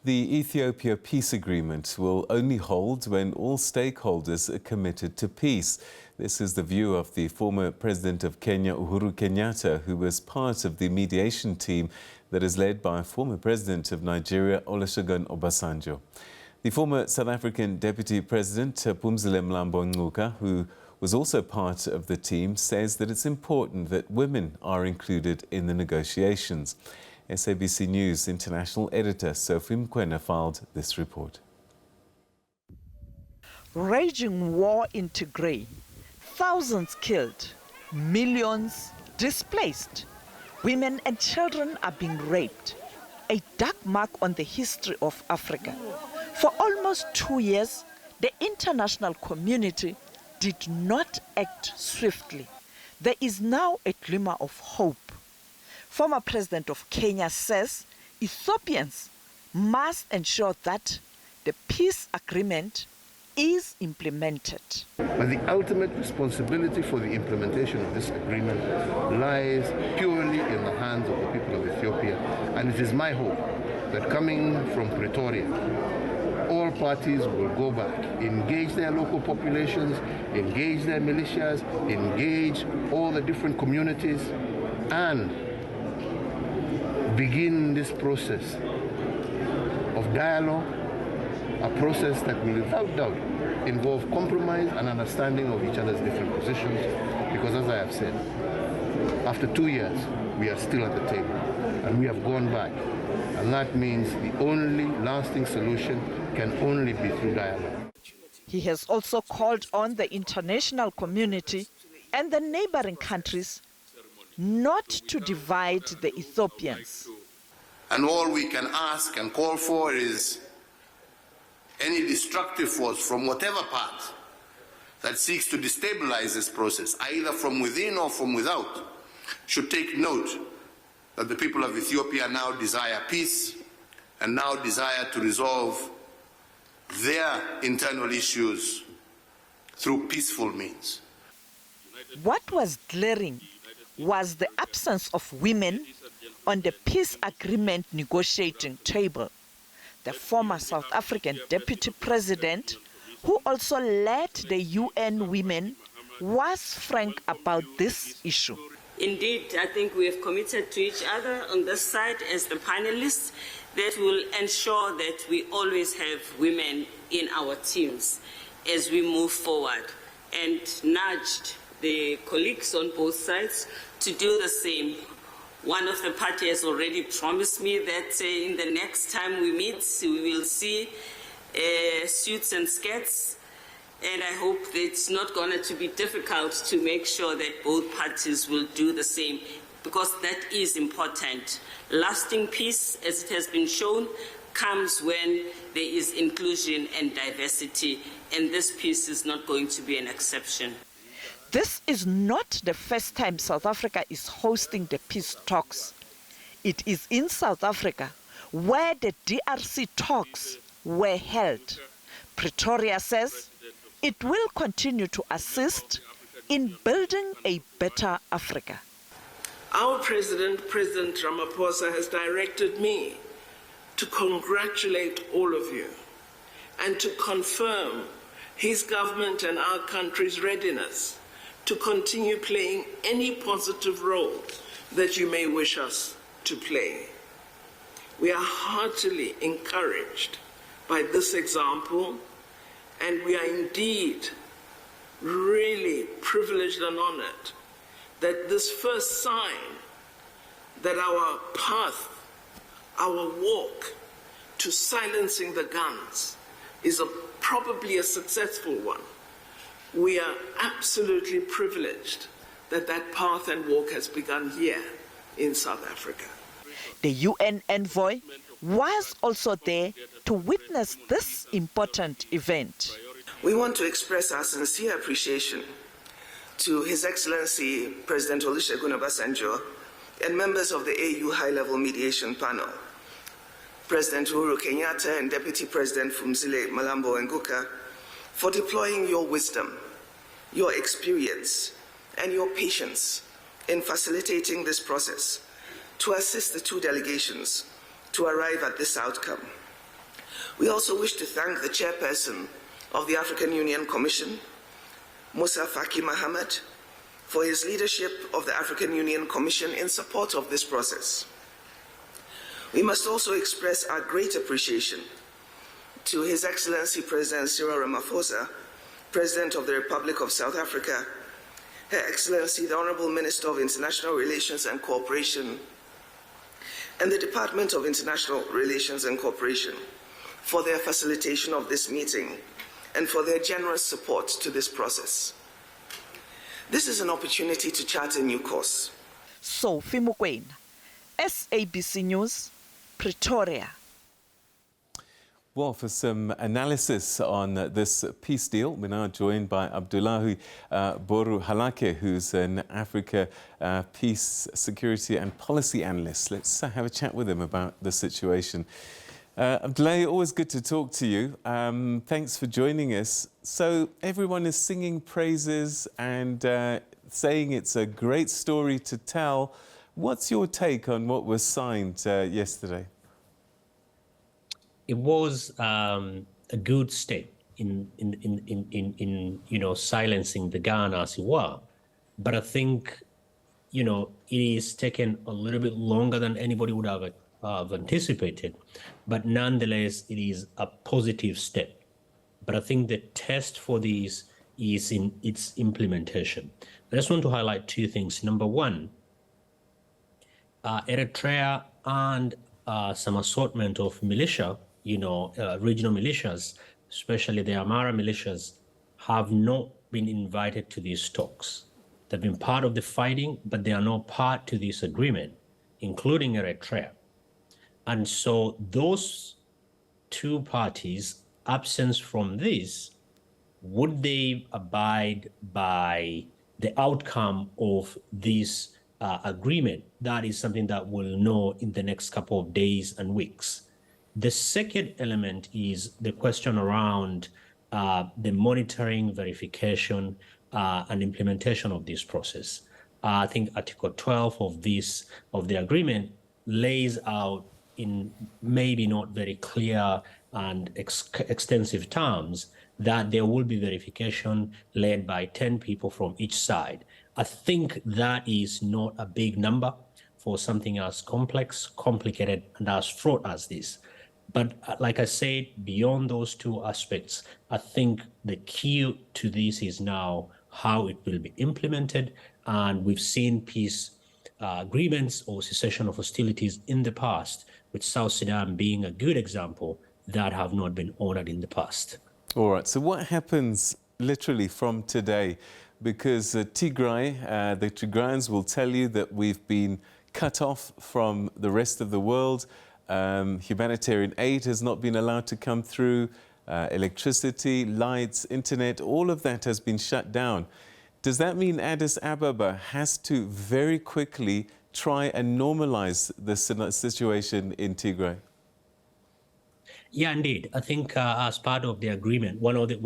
The Ethiopia Peace Agreement will only hold when all stakeholders are committed to peace. This is the view of the former President of Kenya, Uhuru Kenyatta, who was part of the mediation team that is led by former President of Nigeria, Olusegun Obasanjo. The former South African Deputy President, Phumzile Mlambo Ngcuka, who was also part of the team, says that it's important that women are included in the negotiations. SABC News international editor Sophie Mkwena filed this report. Raging war in Tigray, thousands killed, millions displaced. Women and children are being raped. A dark mark on the history of Africa. For almost 2 years, the international community did not act swiftly. There is now a glimmer of hope. Former President of Kenya says Ethiopians must ensure that the peace agreement is implemented. But the ultimate responsibility for the implementation of this agreement lies purely in the hands of the people of Ethiopia. And it is my hope that coming from Pretoria, all parties will go back, engage their local populations, engage their militias, engage all the different communities, and begin this process of dialogue, a process that will without doubt involve compromise and understanding of each other's different positions, because as I have said, after 2 years, we are still at the table, and we have gone back, and that means the only lasting solution can only be through dialogue. He has also called on the international community and the neighboring countries not to divide the Ethiopians. And all we can ask and call for is any destructive force from whatever part that seeks to destabilize this process, either from within or from without, should take note that the people of Ethiopia now desire peace and now desire to resolve their internal issues through peaceful means. What was glaring was the absence of women on the peace agreement negotiating table. The former South African Deputy President, who also led the UN Women, was frank about this issue. Indeed, I think we have committed to each other on this side as the panelists that will ensure that we always have women in our teams as we move forward, and nudged the colleagues on both sides to do the same. One of the parties has already promised me that in the next time we meet, we will see suits and skirts, and I hope that it's not going to be difficult to make sure that both parties will do the same, because that is important. Lasting peace, as it has been shown, comes when there is inclusion and diversity, and this peace is not going to be an exception. This is not the first time South Africa is hosting the peace talks. It is in South Africa where the DRC talks were held. Pretoria says it will continue to assist in building a better Africa. Our President, President Ramaphosa, has directed me to congratulate all of you and to confirm his government and our country's readiness to continue playing any positive role that you may wish us to play. We are heartily encouraged by this example, and we are indeed really privileged and honored that this first sign that our path, our walk to silencing the guns is probably a successful one. We are absolutely privileged that that path and walk has begun here in South Africa. The UN envoy was also there to witness this important event. We want to express our sincere appreciation to His Excellency President Olusegun Obasanjo and members of the AU High-Level Mediation Panel, President Uhuru Kenyatta and Deputy President Phumzile Mlambo Ngcuka, for deploying your wisdom, your experience, and your patience in facilitating this process to assist the two delegations to arrive at this outcome. We also wish to thank the chairperson of the African Union Commission, Musa Faki Mohammed, for his leadership of the African Union Commission in support of this process. We must also express our great appreciation to His Excellency President Cyril Ramaphosa, President of the Republic of South Africa, Her Excellency the Honorable Minister of International Relations and Cooperation, and the Department of International Relations and Cooperation for their facilitation of this meeting and for their generous support to this process. This is an opportunity to chart a new course. Sophie Mukwena, SABC News, Pretoria. Well, for some analysis on this peace deal, we're now joined by Abdullahi Boru Halakhe, who's an Africa peace, security and policy analyst. Let's have a chat with him about the situation. Abdullahi, always good to talk to you. Thanks for joining us. So everyone is singing praises and saying it's a great story to tell. What's your take on what was signed yesterday? It was a good step in silencing the gun, as it were. But I think, it is taken a little bit longer than anybody would have anticipated. But nonetheless, it is a positive step. But I think the test for this is in its implementation. I just want to highlight two things. Number one, Eritrea and some assortment of militia, regional militias, especially the Amara militias, have not been invited to these talks. They've been part of the fighting, but they are not part to this agreement, including Eritrea. And so those two parties, absence from this, would they abide by the outcome of this agreement? That is something that we'll know in the next couple of days and weeks. The second element is the question around the monitoring, verification, and implementation of this process. I think Article 12 of the agreement lays out in maybe not very clear and extensive terms that there will be verification led by 10 people from each side. I think that is not a big number for something as complex, complicated, and as fraught as this. But like I said, beyond those two aspects, I think the key to this is now how it will be implemented. And we've seen peace agreements or cessation of hostilities in the past, with South Sudan being a good example, that have not been honored in the past. All right, so what happens literally from today? Because Tigray, the Tigrayans will tell you that we've been cut off from the rest of the world. Humanitarian aid has not been allowed to come through. Electricity, lights, internet, all of that has been shut down. Does that mean Addis Ababa has to very quickly try and normalize the situation in Tigray? Yeah, indeed. I think as part of the agreement, one of the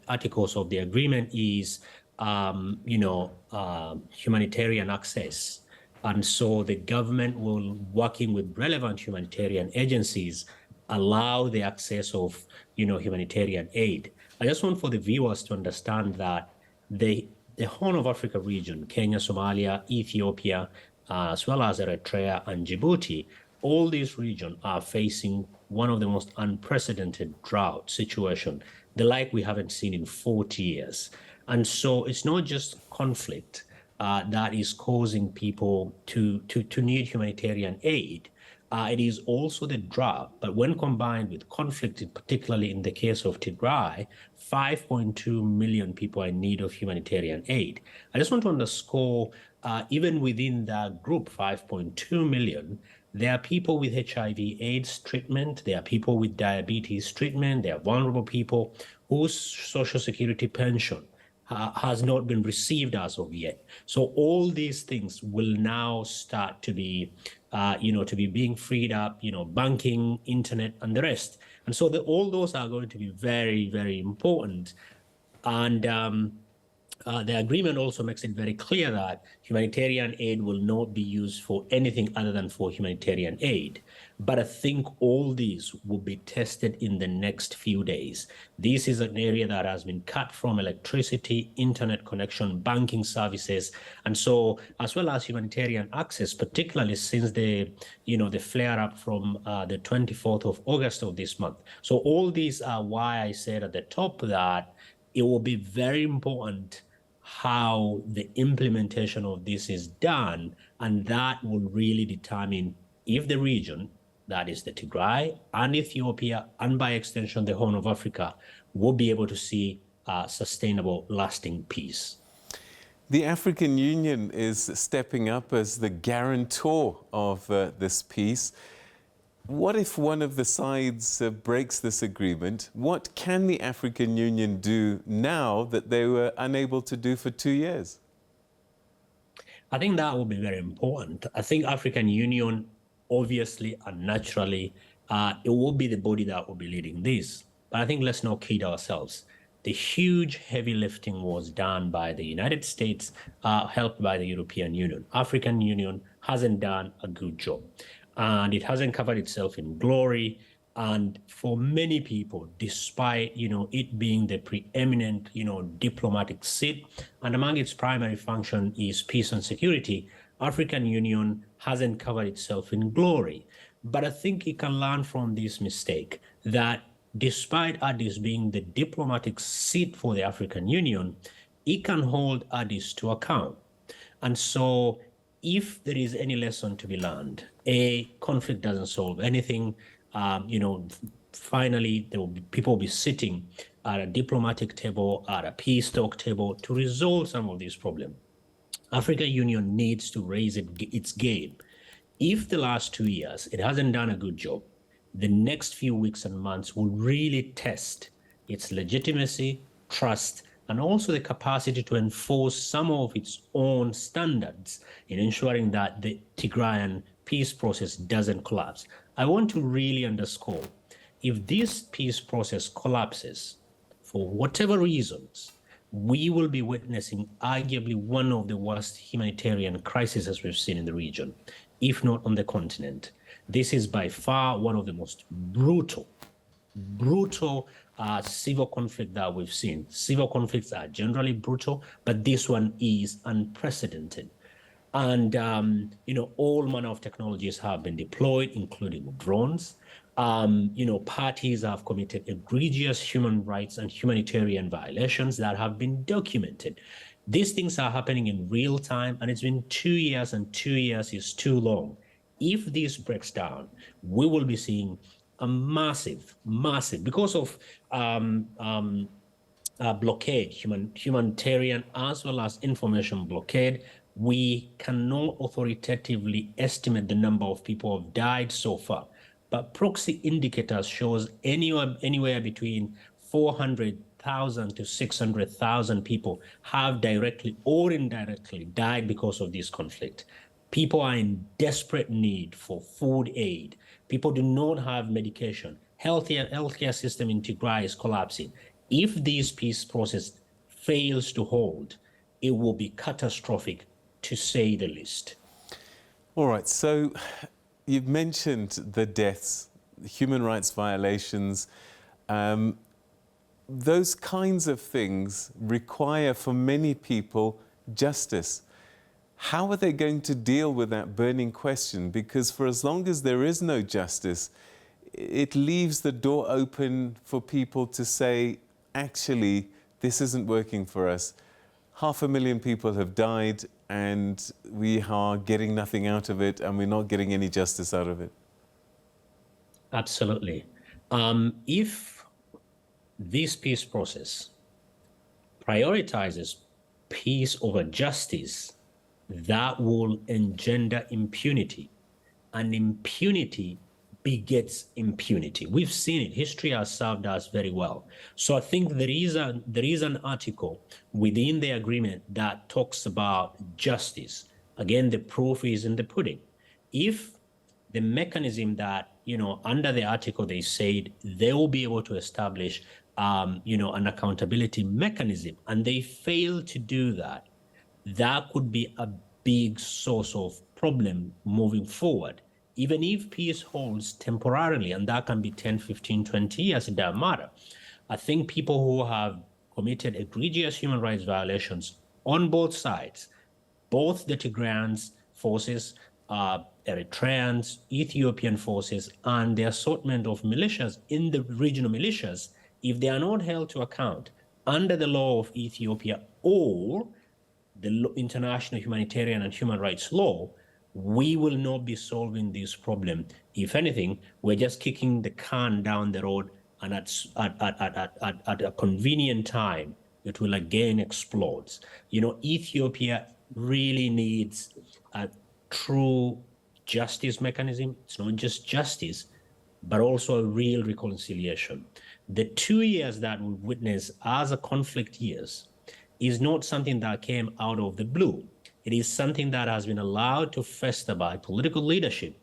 articles of the agreement is, humanitarian access, and so the government will, working with relevant humanitarian agencies, allow the access of, humanitarian aid. I just want for the viewers to understand that the Horn of Africa region, Kenya, Somalia, Ethiopia, as well as Eritrea and Djibouti, all these regions are facing one of the most unprecedented drought situation, the like we haven't seen in 40 years. And so it's not just conflict that is causing people to need humanitarian aid. It is also the drought, but when combined with conflict, particularly in the case of Tigray, 5.2 million people are in need of humanitarian aid. I just want to underscore, even within that group, 5.2 million, there are people with HIV/AIDS treatment, there are people with diabetes treatment, there are vulnerable people whose Social Security pension has not been received as of yet. So all these things will now start to be, to be being freed up, banking, internet, and the rest. And so all those are going to be very, very important. And the agreement also makes it very clear that humanitarian aid will not be used for anything other than for humanitarian aid. But I think all these will be tested in the next few days. This is an area that has been cut from electricity, internet connection, banking services, and so as well as humanitarian access, particularly since the flare up from the 24th of August of this month. So all these are why I said at the top that it will be very important how the implementation of this is done, and that will really determine if the region, that is the Tigray and Ethiopia, and by extension the Horn of Africa, will be able to see sustainable, lasting peace. The African Union is stepping up as the guarantor of this peace. What if one of the sides breaks this agreement? What can the African Union do now that they were unable to do for 2 years? I think that will be very important. I think African Union, obviously and naturally, it will be the body that will be leading this. But I think let's not kid ourselves. The huge heavy lifting was done by the United States, helped by the European Union. African Union hasn't done a good job. And it hasn't covered itself in glory. And for many people, despite it being the preeminent diplomatic seat, and among its primary function is peace and security, African Union hasn't covered itself in glory. But I think it can learn from this mistake that despite Addis being the diplomatic seat for the African Union, it can hold Addis to account. And so if there is any lesson to be learned, conflict doesn't solve anything. Finally, people will be sitting at a diplomatic table, at a peace talk table to resolve some of these problems. African Union needs to raise its game. If the last 2 years it hasn't done a good job, the next few weeks and months will really test its legitimacy, trust, and also the capacity to enforce some of its own standards in ensuring that the Tigrayan peace process doesn't collapse. I want to really underscore, if this peace process collapses, for whatever reasons, we will be witnessing arguably one of the worst humanitarian crises we've seen in the region, if not on the continent. This is by far one of the most brutal civil conflict that we've seen. Civil conflicts are generally brutal, but this one is unprecedented. And, all manner of technologies have been deployed, including drones. Parties have committed egregious human rights and humanitarian violations that have been documented. These things are happening in real time, and it's been 2 years, and 2 years is too long. If this breaks down, we will be seeing a massive, because of blockade, humanitarian as well as information blockade. We cannot authoritatively estimate the number of people who have died so far, but proxy indicators shows anywhere between 400,000 to 600,000 people have directly or indirectly died because of this conflict. People are in desperate need for food aid. People do not have medication. Healthcare system in Tigray is collapsing. If this peace process fails to hold, it will be catastrophic, to say the least. All right, so you've mentioned the deaths, human rights violations. Those kinds of things require, for many people, justice. How are they going to deal with that burning question? Because for as long as there is no justice, it leaves the door open for people to say, actually, this isn't working for us. 500,000 people have died, and we are getting nothing out of it, and we're not getting any justice out of it. Absolutely. If this peace process prioritizes peace over justice, that will engender impunity, and impunity begets impunity. We've seen it. History has served us very well. So I think there is an article within the agreement that talks about justice. Again, the proof is in the pudding. If the mechanism that, under the article they said they will be able to establish an accountability mechanism, and they fail to do that, that could be a big source of problem moving forward. Even if peace holds temporarily, and that can be 10, 15, 20 years, it doesn't matter. I think people who have committed egregious human rights violations on both sides, both the Tigrayan forces, Eritreans, Ethiopian forces, and the assortment of militias in the regional militias, if they are not held to account under the law of Ethiopia or the international humanitarian and human rights law, we will not be solving this problem. If anything, we're just kicking the can down the road, and at a convenient time, it will again explode. Ethiopia really needs a true justice mechanism. It's not just justice, but also a real reconciliation. The 2 years that we witnessed as a conflict years is not something that came out of the blue. It is something that has been allowed to fester by political leadership,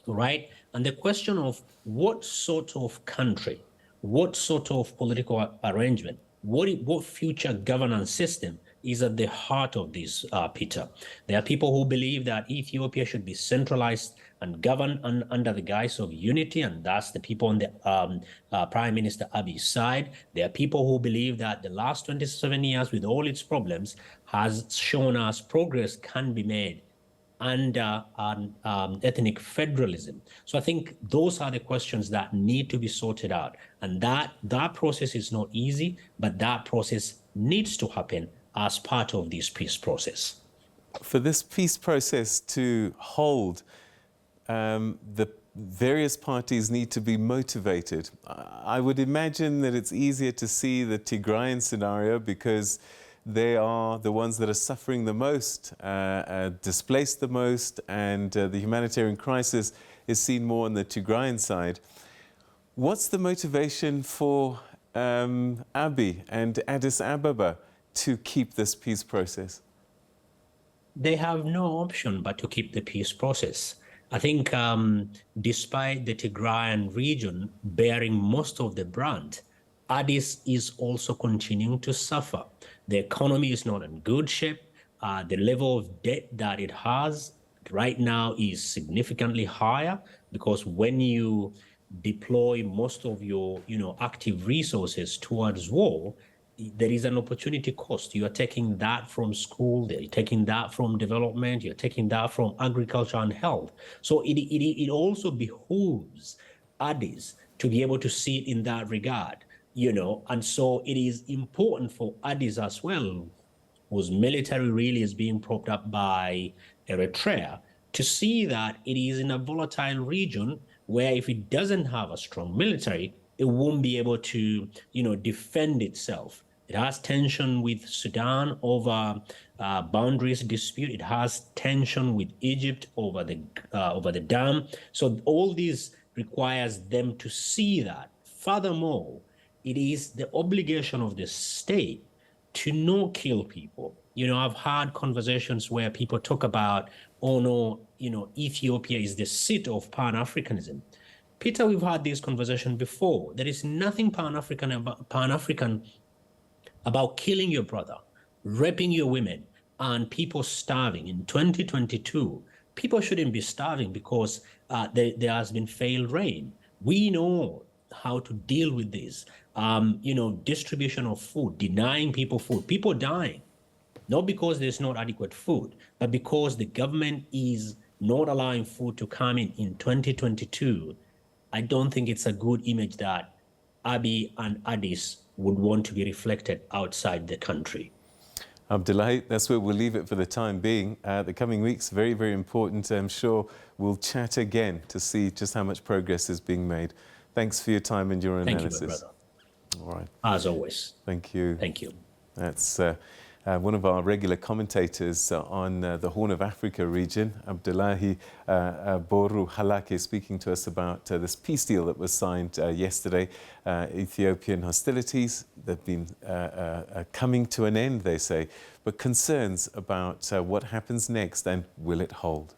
right? And the question of what sort of country, what sort of political arrangement, what future governance system is at the heart of this, Peter. There are people who believe that Ethiopia should be centralized and governed under the guise of unity, and that's the people on the Prime Minister Abiy's side. There are people who believe that the last 27 years, with all its problems, has shown us progress can be made under ethnic federalism. So I think those are the questions that need to be sorted out. And that process is not easy, but that process needs to happen as part of this peace process. For this peace process to hold, the various parties need to be motivated. I would imagine that it's easier to see the Tigrayan scenario because they are the ones that are suffering the most, displaced the most, and the humanitarian crisis is seen more on the Tigrayan side. What's the motivation for Abiy and Addis Ababa to keep this peace process? They have no option but to keep the peace process. I think despite the Tigrayan region bearing most of the brunt, Addis is also continuing to suffer. The economy is not in good shape. The level of debt that it has right now is significantly higher, because when you deploy most of your active resources towards war, there is an opportunity cost. You are taking that from school, you're taking that from development, you're taking that from agriculture and health. So it also behooves Addis to be able to see it in that regard, and so it is important for Addis as well, whose military really is being propped up by Eritrea, to see that it is in a volatile region where if it doesn't have a strong military, it won't be able to, defend itself. It has tension with Sudan over boundaries dispute. It has tension with Egypt over the dam. So all this requires them to see that. Furthermore, it is the obligation of the state to not kill people. I've had conversations where people talk about, oh no, Ethiopia is the seat of Pan-Africanism. Peter, we've had this conversation before. There is nothing Pan-African about killing your brother, raping your women, and people starving. In 2022, people shouldn't be starving because there has been failed rain. We know how to deal with this. Distribution of food, denying people food, people dying, not because there's not adequate food, but because the government is not allowing food to come in 2022. I don't think it's a good image that Abiy and Addis would want to be reflected outside the country. Abdullahi, that's where we'll leave it for the time being. The coming weeks, very, very important. I'm sure we'll chat again to see just how much progress is being made. Thanks for your time and your analysis. Thank you, my brother. All right. As always. Thank you. Thank you. That's one of our regular commentators on the Horn of Africa region, Abdullahi Boru Halakhe, speaking to us about this peace deal that was signed yesterday. Ethiopian hostilities, they've been coming to an end, they say, but concerns about what happens next and will it hold?